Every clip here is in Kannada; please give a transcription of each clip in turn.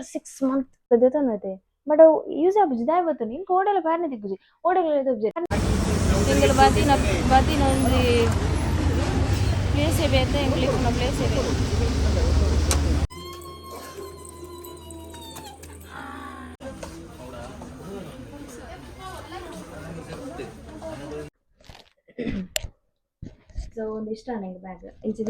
6 months పెద్దతోనైతే బట్ యూజ్ అబ్బుజి దాయబోతుంది ఇంక ఓడల బారిన దిగ్గుజి ఓడల దిగ్గుజి ಎಂಗಳ ಬಾತಿನ ಒಂದು ಪ್ಲೇಸ್ ಬೇತೆ ಎಂಗ್ಲಿಫ್ ಪ್ಲೇಸ್ ಬೇತೆ ಸೊ ಒಂದು ಇಷ್ಟ ನನಗೆ ಬ್ಯಾಗ್ ಇಂಚಿದ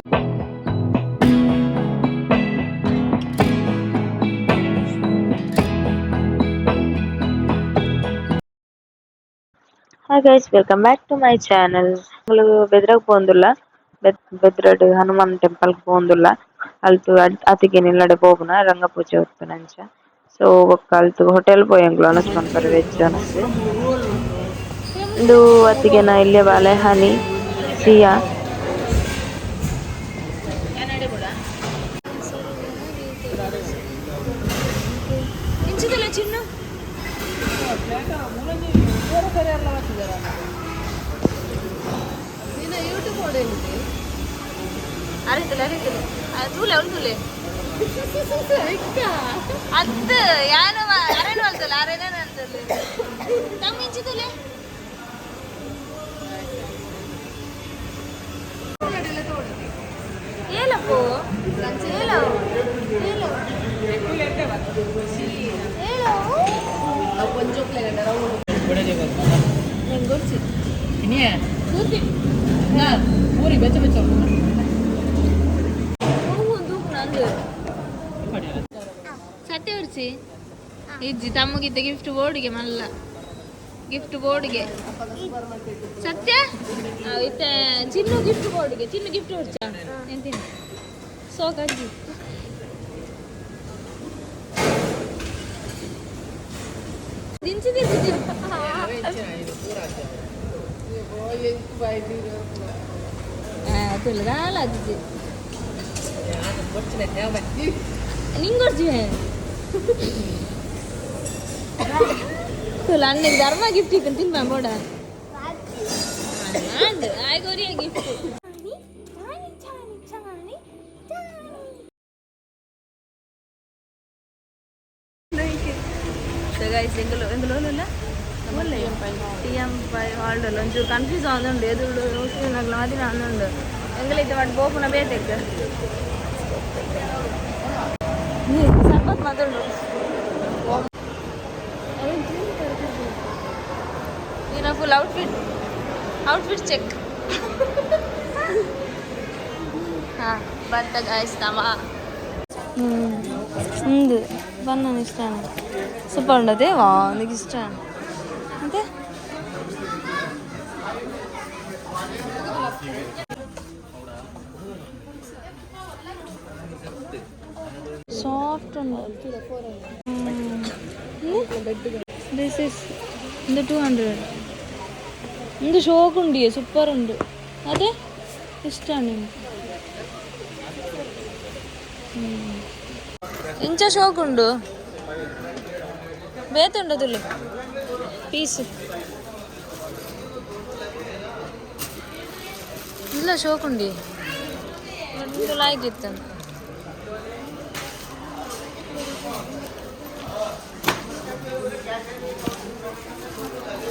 hi guys, welcome back to my channel. ಬೆದ್ರಾಗ పోందుಲ್ಲ ಬೆದ್ರಡ್ ಹನುಮಾನ್ ಟೆಂಪಲ್ పోందుಲ್ಲ ಅಲ್ತು ಅತಿಗೆ ನಿಲ್ಲಡೆ ಪೋಪುನ ರಂಗ ಪೂಜೆ ಉಪ್ಪುನಂಚ. ಸೊ ಬೊಕ್ಕ ಅಲ್ತು ಹೋಟೆಲ್ ಪೋಯಂಗ್ಲ ಅನಸ್ ಮನ್ಪರೆ ವೆಜ್ ಅನಸ್ ಇಂದು ಅತಿಗೆ ನಾ ಇಲ್ಲೇ ಬಾಲೆ ಹನಿ ಸಿಯಾ ಇಂಚಿದಲ್ಲ ಚಿನ್ನು ಯೂಟ್ಯೂಬ್ ಅರಿತಿಲ್ಲ ತೂಲೆ ಉಂಟುಲೆ ಅದು ಯಾನು ಅರೇನು ಅಲ್ತಲ್ಲ ಅರೇನೇನು ಅಂತಲ್ಲ ತಮ್ಮ ಇಂಚಿದಲೆ ಹೇಳಪ್ಪು ಹೇಳು ಹೇಳು ಸತ್ಯ ಉರ್ಸಿ ಇಜ್ಜಿ ತಮ್ಮಗಿದ್ದ ಗಿಫ್ಟ್ ಬೋರ್ಡ್ಗೆ ಮಲ್ಲ ಗಿಫ್ಟ್ ಬೋರ್ಡ್ಗೆ ಸತ್ಯ ಇತ್ತೆ ಚಿನ್ನು ಗಿಫ್ಟ್ ಬೋರ್ಡ್ಗೆ ಚಿನ್ನು ಗಿಫ್ಟ್ ಉರ್ಚ ಎಂತೀನಿ ಸೋಕ ಅಜ್ಜಿ ದಿಂಚಿ ತುಲ್ಗಾಲ ಅಜ್ಜಿ ನಿಂಗೊರ್ಜಿ ತುಲ ಅನ್ನಕ್ಕೆ ಧರ್ಮ ಗಿಫ್ಟ್ ಇತ್ತು ತಿನ್ಬ ಬೋಡ ಆಯ್ಗೋರಿಯ ಗಿಫ್ಟ್ ಎಂಗಲೋಲ್ಲ TM5 ಹಾಲ್ಡಲ್ಲ ಒಂಚೂರು ಕನ್ಫ್ಯೂಸ್ ಆಗುಂಡು ಎದುರು ನಗ್ಲ ಮದಿನ ಅಂದುಂಡು ಎಂಗಲೈತೆ ಮಾಡಿ ಬೋಪುನ ಬೇತೆಕ್ಕೆ ಸರ್ಬತ್ ಮಾತಾಡು ನೀನು ಫುಲ್ ಔಟ್ಫಿಟ್ ಚೆಕ್ ಹಾಂ ಬಂತ ಗಾಯ್ಸ್ ತಮ್ಮ ఉంది బన్నాను ఇష్టాను సూపర్ ఉండదు వా నీకు ఇష్టాను అంతే సాఫ్ట్ ఉంది దిస్ ఇస్ இந்த 200 இந்த ஷோக்கு ഉണ്ട് സൂപ്പർ ഉണ്ട് അതെ ഇഷ്ടാണ് ಇಂಚ ಶೋಕ್ ಉಂಡು ಬೇತುಂಡದುಲ್ಲೆ ಪೀಸ್ ಇಲ್ಲ ಶೋಕ್ ಉಂಡಿ ಲಾಯ್ಕಿತ್ತು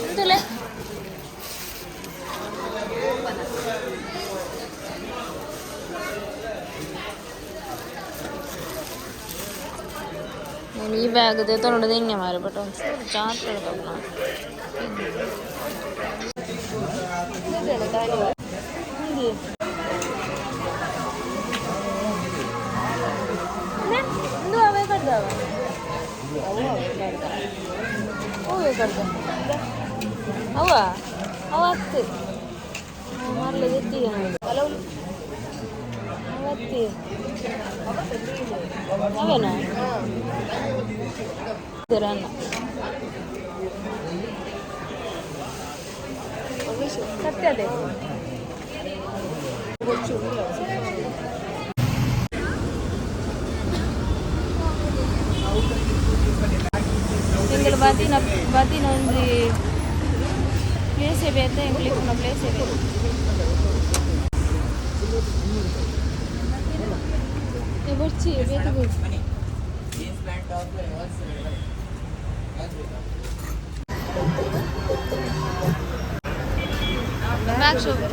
ಎಂತಲೆ నేను ఈ బ్యాగ్ తెత్తనుండే తిన్నా మరి బట్ జాగ్రత్త ಅವೇ ಕಡ್ದಾವ ಅವೇ ಕಡ್ದ ಅವ ಅವ ಹತ್ತು ಮರಲ ಎತ್ತಿ ಅವತ್ತಿ ಅವೇನಾ ಅನ್ನ ಸತ್ಯ ಅದೇ ಎಂಗಳ ಬಾತಿನ ಒಂದು ಪ್ಲೇಸ್ ಬೇತೆ ಎಂಗ್ಲಿಫ್ ಪ್ಲೇಸ್ ಬರ್ಚಿ ಬೇತೆ ಬ್ಯಾಗ್ ಶೋಪ್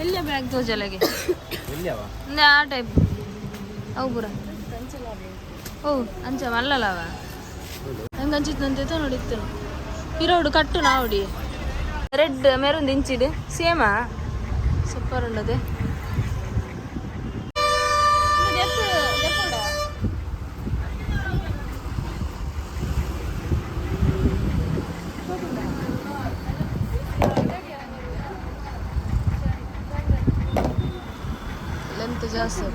ಎಲ್ಲಿಯ ಬ್ಯಾಗ್ ತೋಜಲೆಗೆ ಆ ಟೈಪ್ ಅವು ಪೂರ ಓ ಅಂಚ ಮಲ್ಲಲವ ನಂಗೆ ಅಂಚಿತ್ತಂತ ನೋಡಿತ್ತು ಇರೋಡು ಕಟ್ಟು ನಾವಡಿ ರೆಡ್ ಮೆರೂನ್ ಇಂಚಿಡು ಸೇಮಾ ಸೂಪರ್ ಉಂಡದೆ ಲೆಂತ್ ಜಾಸ್ತಿ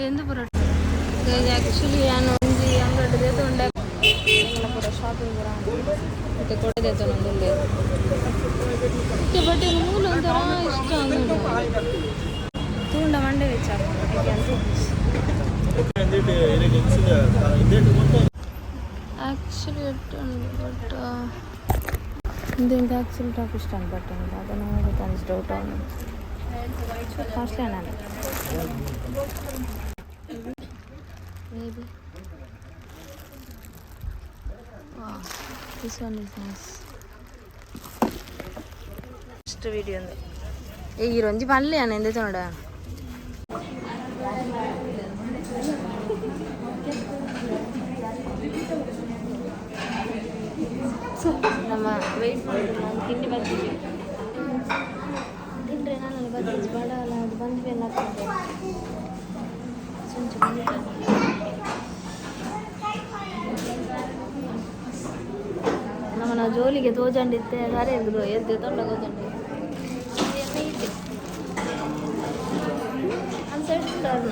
ಎಂದು ಪುರ ಆ್ಯಕ್ಚುಲಿ ನಾನು ಒಂಜಿ ಅಂಗಡಿ ತೊಂಡೆ ಪೂರ ಶಾಪಿಂಗ್ ಪೂರ ಮತ್ತೆ ಕೊಡದೆ ತೊಂದೊಂದು ಬಟ್ ಮೂಲ ಒಂಥರ ಇಷ್ಟ ತೂಂಡ ಮಂಡೆ ವೆಚ್ಚ ಆ್ಯಕ್ಚುಲಿ ಬಟ್ ಇದೊಂದು ಆ್ಯಕ್ಚುಲಿ ಟಾಪ್ ಇಷ್ಟ ಬಟ್ ಅದನ್ನು ನೋಡೋದು ಅನ್ಸ್ ಡೌಟ್ ಅವನು ಕಾಸ್ಟ್ಲಿ ನಾನು maybe wow this one is nice next video undu ee ronji palle ana endete noda nama wait madidna tindi bartide tindre nanu bartide bada ala adu bandve alla tinde sunju bandita ನಮ್ಮನ ಜೋಲಿಗೆ ತೋಜಂಡಿತ್ತೆ ಸರಿ ಎದ್ದು ಎದ್ದು ತೊಂಡ ಗೊತ್ತುಂಡು ಅನ್ಸೆಟ್ಟಾರ್ನ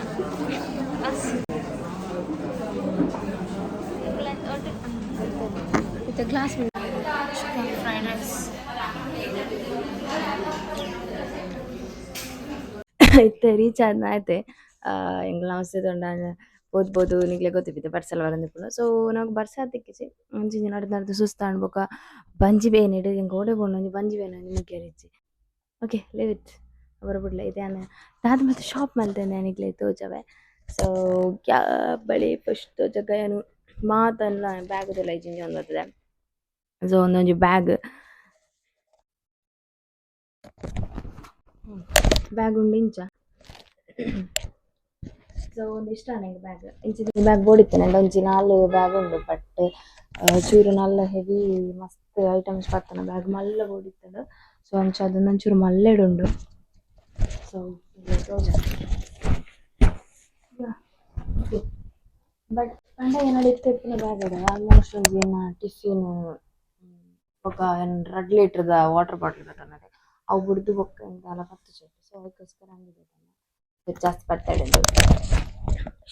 ವಿತ್ ಗ್ಲಾಸ್ ಫ್ರೈಡ್ ರೈಸ್ ಇತ್ತೆ ರೀಚ್ ಆದ್ನ ಆಯ್ತೆ ಎಂಗ್ಲ ಅವಸ್ಥೆ ತೊಂಡ ಓದ್ಬೋದು ನಿಗ್ಲೆ ಗೊತ್ತಿಪ್ಪಿತ್ತೆ ಬರ್ಸಲ್ ಬರಂದಿಪ್ಪುಂಡು ಸೊ ನಾವು ಬರ್ಸ ತಿಕ್ಕಿಸಿ ಒಂಜಿಂಜಿ ನಡ್ದು ಸುಸ್ತ ಅನ್ಬೋಕ ಬಂಜಿ ಬೇನಿಡು ಹಿಂಗೆ ಓಡೆ ಕೊಂಡು ಒಂಜಿ ಬಂಜಿ ಬೇನ ನಿಮಗೆ ರೀಚಿ ಓಕೆ ಲಿವ್ ಇಟ್ ಅವರ ಬಿಡ್ಲ ಇದೆ ದಾದ ಮತ್ತೆ ಶಾಪ್ ಮಲ್ತೇನೆ ನಿಗ್ಲೆ ತೋಜವೆ ಸೊ ಕ್ಯಾ ಬಳಿ ಫಸ್ಟ್ ಜಗ್ಗನು ಮಾತನ್ನ ಬ್ಯಾಗ್ದೆಲ್ಲ ಇಜಿಂಜಿ ಒಂದು ಬರ್ತದೆ ಸೊ ಒಂದೊಂಜಿ ಬ್ಯಾಗ್ ಉಂಡು ಇಂಚ ಸೊ ಒಂದು ಇಷ್ಟ ನನಗೆ ಬ್ಯಾಗ್ ಇಂಚಿನ ಬ್ಯಾಗ್ ಬೋಡಿತ್ತೆ ನಂಗೆ ಒಂಜಿ 4 ಬ್ಯಾಗ್ ಉಂಡು ಬಟ್ ಚೂರು ನಲ್ಲ ಹೆವಿ ಮಸ್ತ್ ಐಟಮ್ಸ್ ಬರ್ತನ ಬ್ಯಾಗ್ ಮಲ್ಲ ಬೋಡಿತ್ತಂಡು ಸೊ ಅಂಚ ಅದನ್ನ ಒಂಚೂರು ಮಲ್ಲೆಡುಂಡು ಸೊ ಬಟ್ ಪಂಡ ಏನಡಿತ್ತೆ ಇಪ್ಪುನ ಬ್ಯಾಗ್ ಅದ ಆಲ್ಮೋಸ್ಟ್ ಒಂಜಿ ಏನ ಟಿಫಿನ್ ಬೊಕ 2 ಲೀಟರ್ದ ವಾಟರ್ ಬಾಟಲ್ ಬರ್ತನದೆ ಅವು ಬಿಡ್ದು ಬೊಕ್ಕ ಎಂತಾಲ ಪತ್ತು ಚೊಟ್ಟು ಸೊ ಅದಕ್ಕೋಸ್ಕರ ಹಂಗಿದೆ ಜಾಸ್ತಿ ಬರ್ತಾಡೆ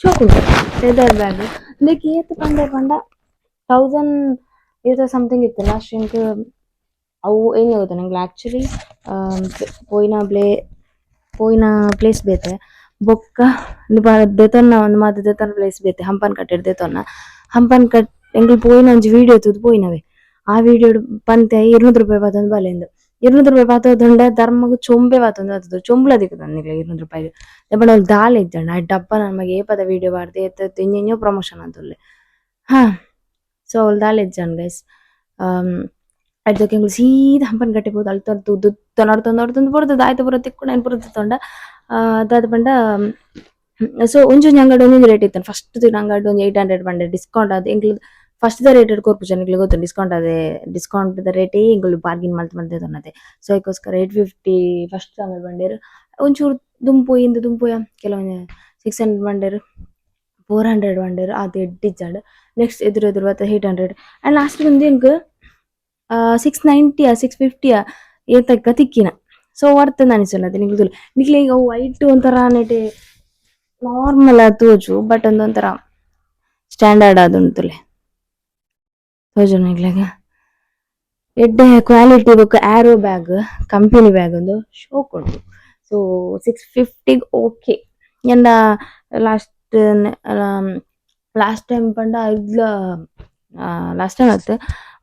ಶೋಕುಂಟು ಲೆದರ್ ಬ್ಯಾಗ್ ಅದಕ್ಕೆ ಏತ್ ಪಂಡ 1000 ಏತ ಸಮಥಿಂಗ್ ಇತ್ತು ಲಾಸ್ಟ್ ಇಂಕ್ ಅವು ಏನು ಗೊತ್ತಾ ನಂಗೆ ಆ್ಯಕ್ಚುಲಿ ಪೋಯಿನ ಪ್ಲೇಸ್ ಬೇತೆ ಬೊಕ್ಕ ದೆತೊನ್ನ ಒಂದು ಮಾತು ದೆತೊನ್ನ ಪ್ಲೇಸ್ ಬೇತೆ ಹಂಪನ್ ಕಟ್ಟೆ ದೆತೊನ್ನ ಹಂಪನ್ ಕಟ್ ಎಂಗ್ಲು ಪೋಯಿನ ಒಂಜಿ ವೀಡಿಯೋ ತುದು ಪೋಯಿನವೆ ಆ ವೀಡಿಯೋ ಪಂತೆ 200 ರೂಪಾಯಿ ಪಾತೊಂದು ಬಲೆಂದು 200 ರೂಪಾಯಿ ಪಾತೊಂಡ ಧರ್ಮಗು ಚೊಂಬೆ ಪಾತೊಂದು ಆತದು ಚೊಂಬುಲ ದಿಕ್ಕದಂದಿಲ್ಲ 200 ರೂಪಾಯಿಗೆ ಎಬ್ಬಣ ಅವ್ಳು ದಾಲ್ ಇದ್ದಣ್ಣ ಆ ಡಬ್ಬ ನಮಗೆ ಏಪದ ವೀಡಿಯೋ ಮಾಡ್ದೆ ಎತ್ತ ಇನ್ನೆನ್ನೋ ಪ್ರಮೋಷನ್ ಅಂತುಲ್ಲೆ ಹಾ ಸೊ ಅವ್ಳು ದಾಲ್ ಇಜ್ಜನ್ ಗೈಸ್ ಅದಕ್ಕೆ ಎಂಗ್ಲು ಸೀದಾ ಹಂಪನ್ ಕಟ್ಟೆ ಹೋದ್ ಅಲ್ತಂದು ದುತ್ತ ನಡ್ತೊಂದು ಬರ್ತದೆ ಆಯ್ತು ಪೂರ ತಿಕ್ಕೊಂಡು ಏನು ಪೂರ ತೊಂಡ ಅದಾದ ಪಂಡ ಸೊ ಒಂಜೊಂಜಿ ಅಂಗಡಿ ಒಂದೊಂದು ರೇಟ್ ಇತ್ತು ಫಸ್ಟ್ ಅಂಗಡಿ ಒಂದು 800 ಬಂಡೆ ಡಿಸ್ಕೌಂಟ್ ಅದು ಎಂಗ್ಲು ಫಸ್ಟ್ ದ ರೇಟ್ ಕೊರ್ಪುಜ ನಿಕ್ಲೆ ಗೊತ್ತು ಡಿಸ್ಕೌಂಟ್ ದ ರೇಟ್ ಇಂಗಳು ಬಾರ್ಗಿನ್ ಮಲ್ತ್ ತೊನ್ನದೆ. ಸೊ ಅದಕ್ಕೋಸ್ಕರ 850 ಫಸ್ಟ್ ತಗೊಂಡು ಬಂಡೇರು ಒಂಚೂರು ದುಂಪು ಇಂದು ದುಂಪುಯ ಕೆಲವೊಂದು 600 ಬಂಡೇರು 400 ಬಂಡೇರು ಅದು ಎಡ್ಡಿಜ್ಜಾಂಡ್ ನೆಕ್ಸ್ಟ್ ಎದುರು ಬತ್ತ 800 ಆ್ಯಂಡ್ ಲಾಸ್ಟ್ ಬಂದು ಎಂಕ್ 690 650 ಏತಕ್ಕ ತಿಕ್ಕಿನ. ಸೊ ವರ್ತ್ ಅನಿಸಲ್ಲ ನಿಕ್ಲೆ ನಿಕ್ಲೆ ಈಗ ವೈಟ್ ಒಂಥರ ನೆಟೆ ನಾರ್ಮಲ್ ಆದ್ ತೋಜು ಬಟ್ ಒಂದೊಂಥರ ಸ್ಟ್ಯಾಂಡರ್ಡ್ ಆದುಂಟುಲೆ ತೋಜು ನಿಕ್ಲೆಗ ಎಡ್ಡೆ ಕ್ವಾಲಿಟಿ ಬೊಕ್ಕ ಆರೋ ಬ್ಯಾಗ್ ಕಂಪೆನಿ ಬ್ಯಾಗ್ ಒಂದು ಶೋಕ್ ಉಂಟು. ಸೊ 650 ಓಕೆ ಎಂದ ಲಾಸ್ಟ್ ಲಾಸ್ಟ್ ಟೈಮ್ ಪಂಡ ಇದ್ಲ ಲಾಸ್ಟ್ ಟೈಮ್ ಆಯ್ತು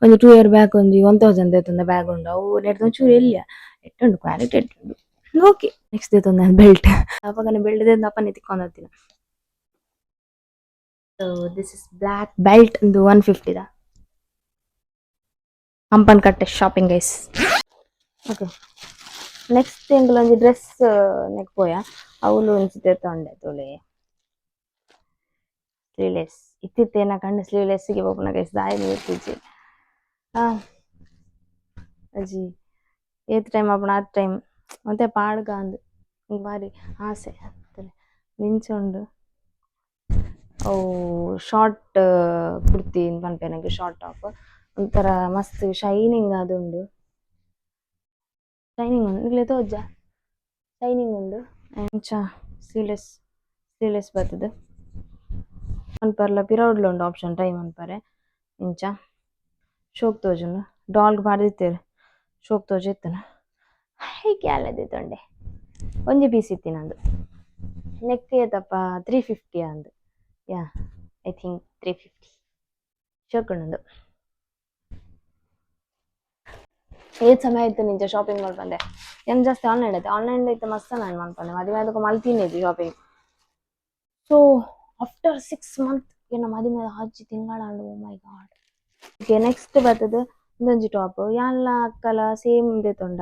ಒಂದು 2 ಇಯರ್ ಬ್ಯಾಕ್ ಒಂದು 1000 ದೇತೊಂದ ಬ್ಯಾಗ್ ಉಂಡು ಅವು ನೆಟ್ ಒಂಚೂರು ಎಲ್ಲಿಯ ಎಟ್ಟುಂಡು ಕ್ವಾಲಿಟಿ ಎಟ್ಟುಂಡು ಓಕೆ. ನೆಕ್ಸ್ಟ್ ದೇತೊಂದ ಬೆಲ್ಟ್ ಅಪ್ಪಗನ ಬೆಲ್ಟ್ ದೇತ ಅಪ್ಪನೆ ತಿಕ್ಕೊಂಡು ಹೋಗ್ತೀನಿ. So this is black belt ಒಂದು 150 ದ ಕಂಪನ್ ಕಟ್ಟೆ ಶಾಪಿಂಗ್ ಗೈಸ್. ಓಕೆ ನೆಕ್ಸ್ಟ್ ಎಂಗ್ಲ ಒಂಜಿ ಡ್ರೆಸ್ ನೆಕ್ ಪೋಯ ಅವಳು ಒಂಚಿತೆ ತೊಂಡೆ ತುಳಿ ಸ್ಲೀವ್ಲೆಸ್ ಇತ್ತಿತ್ತೇನ ಕಂಡು ಸ್ಲೀವ್ಲೆಸ್ಗೆ ಪೋಪುನ ಗೈಸ್ ದಾಯಿ ಇತ್ತಿಜ್ಜಿ ಅಜ್ಜಿ ಏತ್ ಟೈಮ್ ಆಪುನ ಆತ್ ಟೈಮ್ ಮತ್ತೆ ಪಾಡ್ಗ ಅಂದ್ ಬಾರಿ ಆಸೆ ನಿಂಚೊಂಡು ಅವು ಶಾರ್ಟ್ ಕುರ್ತಿ ಪನ್ಪೆನಗೆ ಶಾರ್ಟ್ ಟಾಪ್ ಒಂಥರ ಮಸ್ತ್ ಶೈನಿಂಗ್ ಆದುಂಡು ಶೈನಿಂಗ್ ಉಂಡು ನಿಕ್ಲೆ ತೋಜ ಶೈನಿಂಗ್ ಉಂಡು ಎಂಚ ಸ್ಲೀವ್ಲೆಸ್ ಬರ್ತದೆ ಅನ್ಪರ್ಲ ಪಿರವುಡ್ಲ ಉಂಡು ಆಪ್ಷನ್ ಟ್ರೈ ಮನ್ಪರೆ ಇಂಚ ಶೋಕ್ ತೋಜುಂಡು ಡಾಲ್ಗ್ ಪಾಡ್ದಿತ್ತೇರು ಶೋಕ್ ತೋಜು ಹೈಗೆ ಅಲ್ಲದೆ ತೊಂಡೆ ಒಂಜಿ ಪೀಸ್ ಇತ್ತಿನಂದು ನೆಕ್ ಏತಪ್ಪ 350 ಅಂದು ಯಾ ಐ ಥಿಂಕ್ 350 ಶೋಕ್ ಉಂಡು ಏತ್ ಸಮಯ ಆಯ್ತು ನಿಂಚ ಶಾಪಿಂಗ್ ಮಾಡ್ಬಂದೆ ಏನು ಜಾಸ್ತಿ ಆನ್ಲೈನ್ ಐತೆ ಮಸ್ತ್ ನಾನು ಮಾಡ್ಕೊಂಡೆ ಮದುವೆ ಅದಕ್ಕೆ ಮಲ್ತಿನಿದ್ದು ಶಾಪಿಂಗ್. ಸೊ ಆಫ್ಟರ್ 6 ಮಂತ್ ಏನು ಮದುವೆ ಹಜ್ಜಿ ತಿಂಗಳಾಂಡು ಓ ಮೈ ಗಾಡ್. ಓಕೆ ನೆಕ್ಸ್ಟ್ ಬರ್ತದೆ ಇದೊಂಜಿ ಟಾಪ್ ಯಾನ್ಲ ಅಕ್ಕಲ ಸೇಮ್ ಇದೆ ತೊಂಡ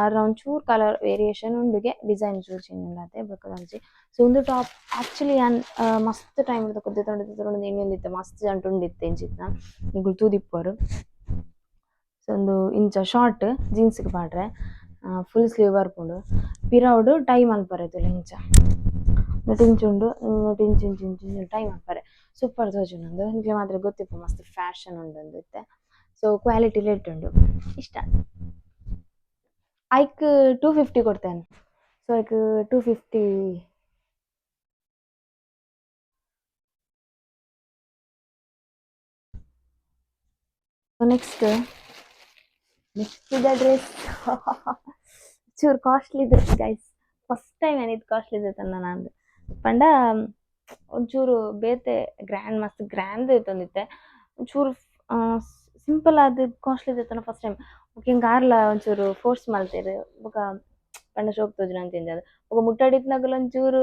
ಅರೌಂಡ್ ಚೂರ್ ಕಲರ್ ವೇರಿಯೇಷನ್ ಉಂಡುಗೆ ಡಿಸೈನ್ ಚೂರ್ ಚೇಂಜ್ ಉಂಡತೆ ಬೇಕಾದಂಜಿ. ಸೊ ಒಂದು ಟಾಪ್ ಆಕ್ಚುಲಿ ಯಾನ್ ಮಸ್ತ್ ಟೈಮ್ ತಗೊಂಡು ತೊಂಡು ಇನ್ನೊಂದಿತ್ತೆ ಮಸ್ತ್ ಜಂಟು ಉಂಡಿತ್ತೆ ಎಂಚಿತ್ನ ನಿಗುಲು ತೂದಿಪ್ಪರು. ಸೊ ಒಂದು ಇಂಚ ಶಾರ್ಟ್ ಜೀನ್ಸ್ಗೆ ಪಾಡ್ರೆ ಫುಲ್ ಸ್ಲೀವ್ ಬರ್ಪುಂಡು ಪಿರವುಡು ಟೈ ಮಲ್ಪರೆ ತುಲೆ ಇಂಚ ಇಂಚುಂಡು ಇಂಚು ಟೈ ಮಲ್ಪರೆ ಸೂಪರ್ ತೋಜುಂಡು ನಿಕ್ಲೆ ಮಾತ್ರ ಗೊತ್ತಿಪ್ಪ ಮಸ್ತ್ ಫ್ಯಾಷನ್ ಉಂಡು ಇತ್ತೆ. ಸೊ ಕ್ವಾಲಿಟಿ ರೇಟ್ ಉಂಡು ಇಷ್ಟ ಐಕ್ 250 ಕೊಡ್ತೇನೆ. So hike 250 next the dress ಚೂರು ಕಾಸ್ಟ್ಲಿ ಇದೆ ಗೈಸ್ ಫಸ್ಟ್ ಟೈಮ್ ಏನಿತ್ತು ಕಾಸ್ಟ್ಲಿ ಇದೆ ತಂದ ನಂದು ಪಂಡ ಒಂಚೂರು ಬೇತೆ ಗ್ರ್ಯಾಂಡ್ ಮಸ್ತ್ ಗ್ರ್ಯಾಂಡ್ ತಂದಿತ್ತೆ ಒಂಚೂರು ಸಿಂಪಲ್ ಆದ ಕಾಸ್ಟ್ಲಿ ಇದೆ ಫಸ್ಟ್ ಟೈಮ್ ಓಕೆ ಹಿಂಗೆ ಆರ್ಲ ಒಂಚೂರು ಫೋರ್ಸ್ ಮಲ್ತೇರು ಬೊಕ ಪಂಡ ಶೋಕ್ ತೋಜುನ ಅಂತಿಂದ ಅದು ಬೊಕ ಮುಟ್ಟಡಿತ್ನಾಗಲ ಒಂಚೂರು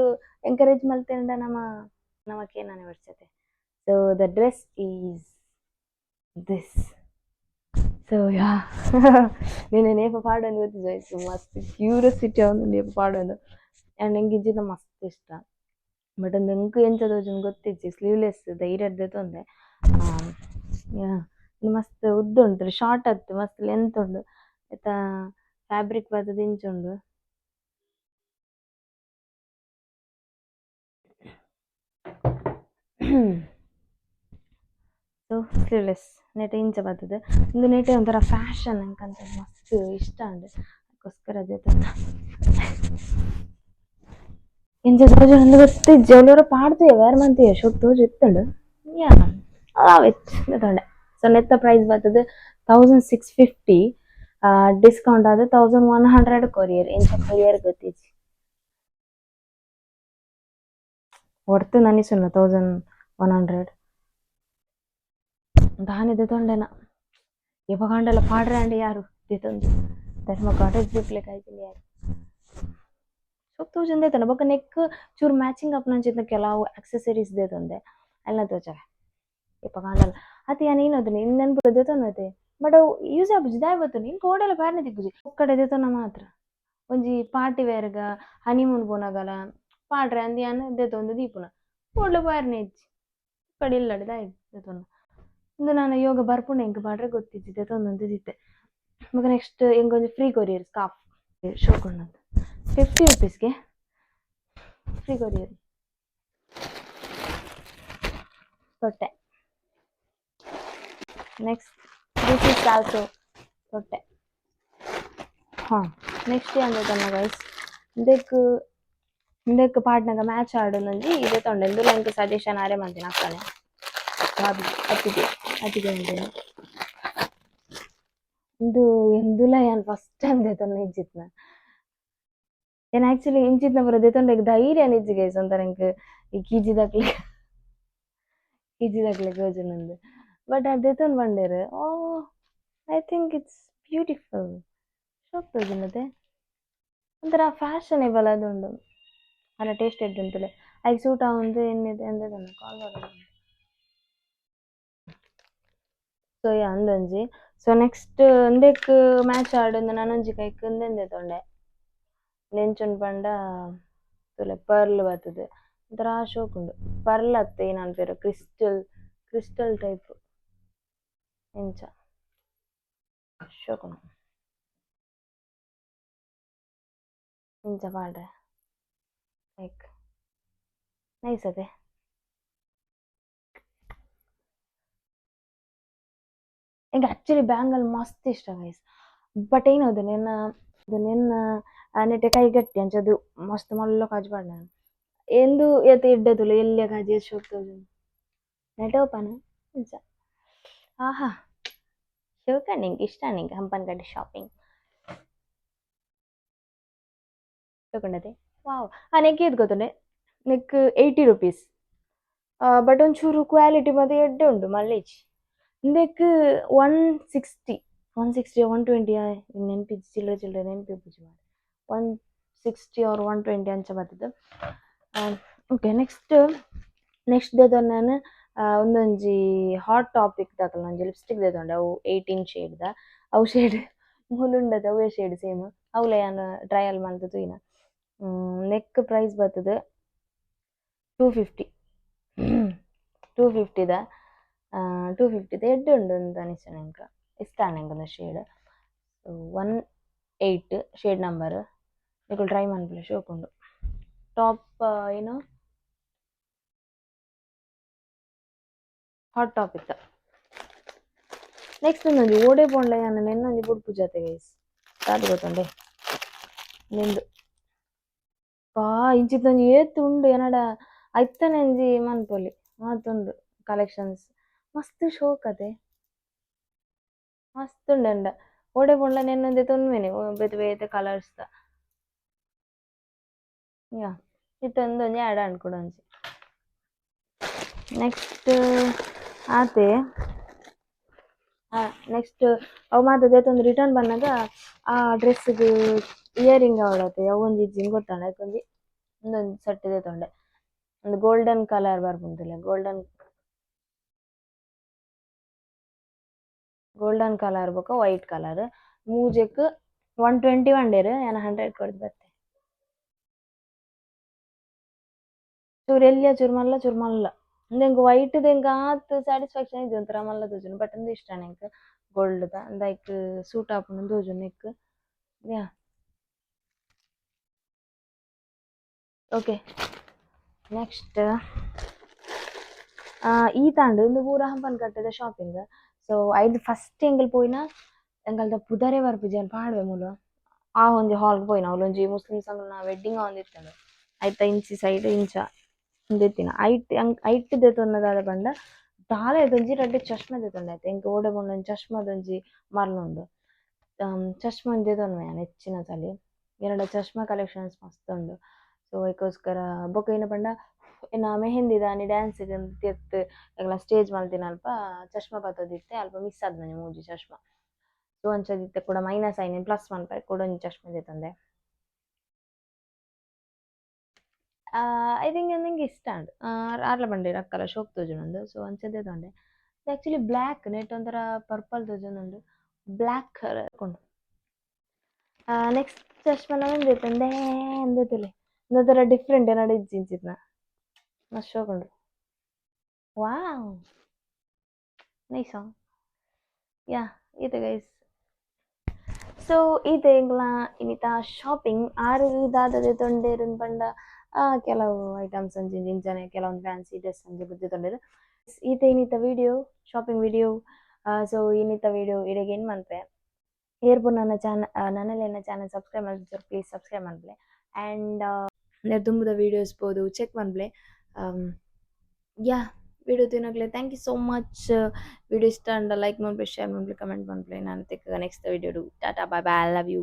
ಎಂಕರೇಜ್ ಮಲ್ತೇಂಡ ನಮಕ್ಕೆ ನಾನು ಬರ್ಸತೆ. So the dress is this. So yeah నేను ನೇಪ ಪಾಡೊಂದು ಗೊತ್ತಿಜಾಯ್ತು ಮಸ್ತ್ ಕ್ಯೂರಿಯಾಸಿಟಿ ಅವನು ನೇಪ ಪಾಡೊಂದು ಆ್ಯಂಡ್ ನಂಗೆ ಇಜ್ಜಿದ ಮಸ್ತ್ ಇಷ್ಟ ಬಟ್ ಒಂದು ಎಂಕ್ ಎಂಚ ತೋಜುಂಡು ಗೊತ್ತಿಜ್ಜಿ ಸ್ಲೀವ್ಲೆಸ್ ಧೈರ್ಯದ ತೊಂದೆ ಯಾ ಮಸ್ತ್ ಉದ್ದ ಉಂಟು ಶಾರ್ಟ್ ಆಯ್ತು ಮಸ್ತ್ ಲೆಂತ್ ಉಂಡು ಆಯ್ತ ಫ್ಯಾಬ್ರಿಕ್ ಬರ್ತದ ಇಂಚುಂಡು ಸೊ ಸ್ಲೀವ್ಲೆಸ್ ನೆಟೆ ಇಂಚ ಬರ್ತದೆ ಒಂದು ನೆಟೆ ಒಂಥರ ಫ್ಯಾಷನ್ ನಂಗಂತ ಮಸ್ತ್ ಇಷ್ಟ ಉಂಡು ಅದಕ್ಕೋಸ್ಕರ ಅದೇ ತಂದ ಎಂಚ ತೋಜುಂಡು ಗೊತ್ತಿಜ್ಜಿ ಅವಳವರ ಪಾಡ್ತೀಯ ಬೇರೆ ಮಂತಿಯ ಶೋಕ್ ತೋಜು ಇತ್ತುಂಡು ಯಾ ಅವಿತ್ತು ತೊಂಡೆ. ಸೊ ನೆತ್ತ ಪ್ರೈಸ್ ಬರ್ತದೆ 1650 ಡಿಸ್ಕೌಂಟ್ ಆದ 1100 ಕೊರಿಯರ್ ಎಂಚ ಕೊರಿಯರ್ ಗೊತ್ತಿಜ್ಜಿ ಒಡ್ತು ನನಿಸುನ 1100 ದಾನಿದೆ ತೊಂಡೆನ ಇವ ಕಾಂಡೆಲ್ಲ ಪಾಡ್ರೆ ಅಂಡೆ ಯಾರು ದೇತೊಂದು ಧರ್ಮ ಕಾಟೇಜ್ ಬಿಪ್ಲೆ ಕಾಯ್ತೀನಿ ಯಾರು ಶೋಕ್ ತೋಜುಂದೆ ತನ ಬೊಕ ನೆಕ್ ಚೂರು ಮ್ಯಾಚಿಂಗ್ ಅಪ್ನಂಚಿತ್ತ ಕೆಲವು ಆಕ್ಸೆಸರೀಸ್ ದೇತೊಂದೆ ಎಲ್ಲ ತೋಜವೆ ಇಪ್ಪ ಕಾಂಡಲ್ಲ ಅತಿ ಯಾನ್ ಏನೋದು ಇನ್ನು ನೆನ್ಪು ದೇತೊಂದತೆ ಬಟ್ ಅವು ಯೂಸ್ ಆಪುಜಿ ದಾಯ್ ಬತ್ತುಂಡು ಇನ್ನು ಕೋಡೆಲ್ಲ ಪ್ಯಾರ್ನೆ ತಿಕ್ಕುಜಿ ಒಕ್ಕಡೆ ದೇತೊಂಡ ಮಾತ್ರ ಒಂಜಿ ಪಾರ್ಟಿ ವೇರ್ಗ ಹನಿಮೂನ್ ಪೋನಗಲ ಪಾಡ್ರೆ ಅಂದ್ ಯಾನ್ ದೇತೊಂದು ದೀಪುನ ಕೋಡ್ಲ ಪ್ಯಾರ್ನೆ ಇಜ್ಜಿ ಕಡೆ ಇಲ್ಲಡೆ ದಾಯ್ ದೇತೊಂಡ ಇಂದು ನಾನು ಯೋಗ ಬರ್ಪುಂಡು ಎಂಕ್ ಪಾಡ್ರೆ ಗೊತ್ತಿದ್ದಿತ್ತೆ ತೊಂದೊಂದಿದ್ದಿತ್ತೆ. ಮಗ ನೆಕ್ಸ್ಟ್ ಎಂಗೊಂಜಿ ಫ್ರೀ ಕೊರಿಯರ್ ಸ್ಕಾರ್ಫ್ ಶೋಕೊಂಡಂತ 50 ರುಪೀಸ್ಗೆ ಫ್ರೀ ಕೊರಿಯರ್ ತೊಟ್ಟೆ. ನೆಕ್ಸ್ಟ್ ದಿಸ್ ಇಸ್ ಆಲ್ಸೋ ತೊಟ್ಟೆ. ಹಾಂ ನೆಕ್ಸ್ಟ್ ಏನು ಗೈಸ್ ಇಂದಕ್ಕೆ ಪಾಟ್ನಾಗ ಮ್ಯಾಚ್ ಆಡೋನಂಜಿ ಇದೇ ತೊಂಡೆ ಇಂದು ನಂಗೆ ಸಜೆಷನ್ ಆರೇ ಮಾಡ್ತೀನಿ ಅಕ್ಕನೆ ಬಾಬಿ ಅತ್ತಿಗೆ ಅಂತೀನಿ ಇಂದು ಎಂದುಲ ಏನು ಫಸ್ಟ್ ಟೈಮ್ ದೇತೊಂಡು ಇಜ್ಜಿತ್ನ ಏನು ಆ್ಯಕ್ಚುಲಿ ಇಂಚಿತ್ನ ಬರೋ ದೇತೊಂಡೆ ಧೈರ್ಯ ನಿಜ್ಜಿ ಗೈಸ್ ಒಂಥರ ಇಂಕ್ ಈ ಕೀಜಿದಕ್ಲೆ ಯೋಜನಂದು ಬಟ್ ಅದು ದೇತೊಂದು ಬಂಡೇರು ಓ ಐ ಥಿಂಕ್ ಇಟ್ಸ್ ಬ್ಯೂಟಿಫುಲ್ ಶೋಕ್ತದೆ ಮತ್ತೆ ಒಂಥರ ಫ್ಯಾಷನೇಬಲ್ ಅದುಂಡು ಅಲ್ಲ ಟೇಸ್ಟ್ ಎಡ್ಡುಂಟುಲೆ ಐಗೆ ಸೂಟ್ ಆವಂದು ಎನ್ನಿದೆ ಅಂದೆ ಕಾಲ್ ಮಾಡೋದು. ಸೊ ಅಂದೊಂಜಿ ಸೊ ನೆಕ್ಸ್ಟ್ ಒಂದೆಕ್ ಮ್ಯಾಚ್ ಆಡೊಂದು ನಾನೊಂಜಿ ಕೈಕ್ ಉಂದೆಂದೆ ತೊಂಡೆ ನೆಂಚೊಂದು ಪಂಡ ತುಲೆ ಪರ್ಲ್ ಬರ್ತದೆ ಒಂಥರ ಶೋಕ್ ಉಂಡು ಪರ್ಲ್ ಅತ್ತೆ ಏನು ಅನ್ಪೇರು ಕ್ರಿಸ್ಟಲ್ ಟೈಪ್ ಎಂಚ ಶೋಕ್ ಉಂಡು ಎಂಚ ಪಾಡ್ರೆ ಲೈಕ್ ನೈಸ್ ಅದೇ ಎಂಗೆ ಆ್ಯಕ್ಚುಲಿ ಬ್ಯಾಂಗಲ್ ಮಸ್ತ್ ಇಷ್ಟ ಗೈಸ್ ಬಟ್ ಏನದು ನಿನ್ನ ನೆಟ್ಟೆ ಕೈ ಗಟ್ಟಿ ಅಂಚದು ಮಸ್ತ್ ಮಲ್ಲ ಕಾಜು ಪಾಡ್ನ ಎಂದು ಎತ್ತ ಇಡ್ಡದುಲು ಎಲ್ಲಿಯ ಕಾಜಿ ಶೋಕ್ತದು ನೆಟ ಓಪನ್ ಎಂಚ ಆಹಾ ಶೋಕ ನಿಂಗೆ ಇಷ್ಟ ನಿಂಗೆ ಹಂಪನ್ ಗಡ್ಡೆ ಶಾಪಿಂಗ್ ತಗೊಂಡದೆ ವಾವ್ ನೆಕ್ ಏದು ಗೊತ್ತುಂಡೆ ನೆಕ್ 80 ರುಪೀಸ್ ಬಟ್ ಒಂಚೂರು ಕ್ವಾಲಿಟಿ ಮತ್ತೆ ಎಡ್ಡೆ ಉಂಡು ಮಳ್ಳೇಜ್ ಇಂದೆಕ್ 160 120 ನೆನಪಿದ್ದು ಚಿಲ್ಲರೆ ನೆನಪಿಪ್ಪುಜಿ ಮಾಡಿ 160 ಆರ್ 120 ಅಂಚ ಬರ್ತದೆ. ಓಕೆ ನೆಕ್ಸ್ಟ್ ದೇದೊಂದು ನಾನು ಒಂದೊಂಜಿ ಹಾಟ್ ಟಾಪಿಕ್ ತಕಲ್ ಒಂಜಿ ಲಿಪ್ಸ್ಟಿಕ್ ದೇದೊಂಡೆ ಅವು 18 ಶೇಡ್ದ ಅವು ಶೇಡ್ ಮೂಲುಂಡದ ಅವೇ ಶೇಡ್ ಸೇಮ್ ಅವಳೆ ನಾನು ಟ್ರಯಲ್ ಮಾಡ್ದು ತೂಯಿನ ನೆಕ್ ಪ್ರೈಸ್ ಬರ್ತದೆ 250 250ದ 250ದ ಎಡ್ಡೆ ಉಂಡು ಅಂತ ಅನಿಸ್ತು ನಂಗೆ ಇಷ್ಟ ನಂಗೆ ಶೇಡ್ 18 ಶೇಡ್ ನಂಬರ್ ನೀವು ಟ್ರೈ ಮಾಡ್ಬಿಲ್ಲ ಶೋಕುಂಡು ಟಾಪ್ ಏನು ಹಾಟ್ ಟಾಪ್ ಇತ್ತ. ನೆಕ್ಸ್ಟ್ ಒಂದೊಂದು ಓಡೆ ಪೋಂಡ್ಲ ನಾನು ನೆನ್ನೊಂದು ಬುಡ್ಪು ಜೊತೆ ಗೈಸ್ ಅದು ಗೊತ್ತುಂಡೆ ನಿಂದು ಇಂಚಿತ್ತೊಂದು ಏತು ಉಂಡು ಏನಡ ಐತನೆ ಒಂಜಿ ಮನ್ಪೊಲಿ ಮಾತುಂಡು ಕಲೆಕ್ಷನ್ಸ್ ಮಸ್ತ್ ಶೋಕ್ ಅದೇ ಮಸ್ತ್ ಉಂಡು ಓಡೆ ಪೋಂಡ್ಲ ನೆನ್ನೊಂದೆ ತೊನ್ವೆನೆ ಬೇತೆ ಬೇತೆ ಕಲರ್ಸ್ ಯಾ ಇತ್ತೊಂದೊಂದು ಆ್ಯಡ್ ಅನ್ಕೊಡು ಒಂಜಿ ನೆಕ್ಸ್ಟ್ ಆತೆ ನೆಕ್ಸ್ಟ್ ಅವು ಮಾತ ದೇತೊಂದು ರಿಟರ್ನ್ ಬಂದಾಗ ಆ ಡ್ರೆಸ್ಸಿಗೆ ಇಯರಿಂಗ್ ಅವಡತ್ತೆ ಅವು ಒಂಜಿ ಇಜ್ಜಿಂಗ್ ಗೊತ್ತಾಂಡ ಅದೊಂದು ಒಂದೊಂದು ಸೆಟ್ ದೇತೊಂಡೆ ಒಂದು ಗೋಲ್ಡನ್ ಕಲರ್ ಬರ್ಪುಂತುಲೆ ಗೋಲ್ಡನ್ ಕಲರ್ ಬೊಕ ವೈಟ್ ಕಲರ್ ಮೂಜೆಕ್ 120 ಬಂಡೇರು ನಾನು 100 ಕೊಡ್ದು ಬರ್ತೆ ಚೂರು ಎಲ್ಲಿಯ ಚೂರು ಮಲ್ಲ ಇಂದೆಂಗೆ ವೈಟ್ ಎಂಗೆ ಆತ್ ಸ್ಯಾಟಿಸ್ಫ್ಯಾಕ್ಷನ್ ಇದೆ ಒಂಥರ ಮಲ್ಲ ತೋಜುಂಡು ಬಟ್ ಅಂದು ಇಷ್ಟ ನಂಗೆ ಗೋಲ್ಡ್ದ ಅಂದೈಕ್ ಸೂಟ್ ಆಪುಂಡು ತೋಜುಂಡು ನೆಕ್ ಯಾ ಓಕೆ ನೆಕ್ಸ್ಟ್ ಈ ತಾಂಡು ಇಂದು ಪೂರ ಹಂಪನ್ ಕಟ್ಟದ ಶಾಪಿಂಗ್ ಸೊ ಐದು ಫಸ್ಟ್ ಎಂಗಲ್ ಪೋಯಿನ ಎಂಗಲ್ದ ಪುದರೆ ಬರ್ಪುಜಿ ಅಲ್ಲಿ ಪಾಡ್ವೆ ಮೂಲು ಆ ಒಂಜಿ ಹಾಲ್ಗೆ ಪೋಯಿನ ಅವಳೊಂಜಿ ಮುಸ್ಲಿಮ್ಸ್ ಅಂಗಲ್ನ ವೆಡ್ಡಿಂಗ್ ಆವೊಂದಿತ್ತಂಡು ಐತ ಇಂಚಿ ಸೈಡ್ ಇಂಚ ದೆತ್ತಿನ ಐಟ್ ದೆತೊನ್ನದಾದ ಪಂಡ ದಾಲ ಇದೊಂಜಿ ರಡ್ಡ್ ಚಶ್ಮ ದೆತೊಂಡೆ ಆಯ್ತು ಎಂಕ್ ಓಡೆ ಪಂಡ ಚಶ್ಮದೊಂಜಿ ಮರ್ಲುಂಡು ಚಶ್ಮ ಒಂಜಿ ದೆತೊನ್ವೆ ನಾನು ಹೆಚ್ಚಿನ ಸಲಿ ಎರಡ ಚಶ್ಮ ಕಲೆಕ್ಷನ್ಸ್ ಮಸ್ತ್ ಉಂಡು ಸೊ ಅದಕ್ಕೋಸ್ಕರ ಬೊಕ ಏನು ಪಂಡ ಇನ್ನು ಮೆಹಂದಿ ದಾನಿ ಡ್ಯಾನ್ಸಿಗೆ ತಿರ್ತ್ ಎಂಗ್ಲ ಸ್ಟೇಜ್ ಮಲ್ತಿನ ಅಲ್ಪ ಚಶ್ಮ ಬತ್ತದಿತ್ತೆ ಅಲ್ಪ ಮಿಸ್ ಆದ್ ನಂಗೆ ಮೂಜಿ ಚಶ್ಮ ಸೊ ಅಂಚದಿತ್ತೆ ಕೂಡ ಮೈನಸ್ ಆಯ್ನಿ ಪ್ಲಸ್ ಮನ್ಪರೆ ಕೂಡ ಒಂಜಿ ಚಶ್ಮ ದೆತೊಂದೆ ಐ ಥಿಂಕ್ ನಂಗೆ ಇಷ್ಟ ಉಂಡು ಆರ್ಲ ಬಂಡೆ ಅಕ್ಕಲ ಶೋಕ್ ತೋಜುಂಡು ಸೊ ಅಂಚದ್ದೆ ತೊಂಡೆ ಆ್ಯಕ್ಚುಲಿ ಬ್ಲ್ಯಾಕ್ ನೆಟ್ ಒಂಥರ ಪರ್ಪಲ್ ತೋಜುಂಡು ಬ್ಲ್ಯಾಕ್ ಕಲರ್ ಕೊಂಡು ನೆಕ್ಸ್ಟ್ ಚಶ್ಮನ ಒಂದೈತಂದೆ ಅಂದೈತಲೆ ಒಂಥರ ಡಿಫ್ರೆಂಟ್ ಏನಾಡು ಇಜ್ಜಿಂಚಿತ್ನ ಮಸ್ತ್ ಶೋಕ್ ಉಂಡು ವಾವ್ ನೈಸ್ ಯಾ ಇದು ಗೈಸ್. ಸೊ ಇದು ಎಂಗ್ಲ ಇನ್ನಿತ ಶಾಪಿಂಗ್ ಆರು ದಾದದೆ ತೊಂಡೇರನ್ ಪಂಡ ಕೆಲವು ಐಟಮ್ಸ್ ಅಂಚಿ ಇಂಚನೆ ಕೆಲವೊಂದು ಫ್ಯಾನ್ಸಿ ಡ್ರೆಸ್ ಅಂಚೆ ಬುದ್ಧಿ ತೊಂಡೇರು. ಈತ ಇನ್ನಿತ ವಿಡಿಯೋ ಶಾಪಿಂಗ್ ವಿಡಿಯೋ. ಸೊ ಇನ್ನಿತ ವಿಡಿಯೋ ಇಡೆಗೆ ಏನು ಮನ್ಪೆ ಏರ್ಪು ನನ್ನ ನನ್ನಲ್ಲಿ ನನ್ನ ಚಾನಲ್ ಸಬ್ಸ್ಕ್ರೈಬ್ ಮಾಡ್ತಾರೆ, ಪ್ಲೀಸ್ ಸಬ್ಸ್ಕ್ರೈಬ್ ಮಾಡ್ಬಲೆ. ಆ್ಯಂಡ್ ತುಂಬದ ವೀಡಿಯೋಸ್ ಬೋದು ಚೆಕ್ ಮಾಡ್ಬಲೆ. ಯಾ ವಿಡಿಯೋ ತಿನ್ನೋಗ್ಲೆ thank you so much. Video ಇಷ್ಟ ಅಂಡ ಲೈಕ್ ಮಾಡ್ಬಲೆ, ಶೇರ್ ಮಾಡ್ಬಲೆ, ಕಮೆಂಟ್ ಮಾಡ್ಬಲೆ. ನಾನು ತೆಕ್ಕ next video tata bye bye, I love you.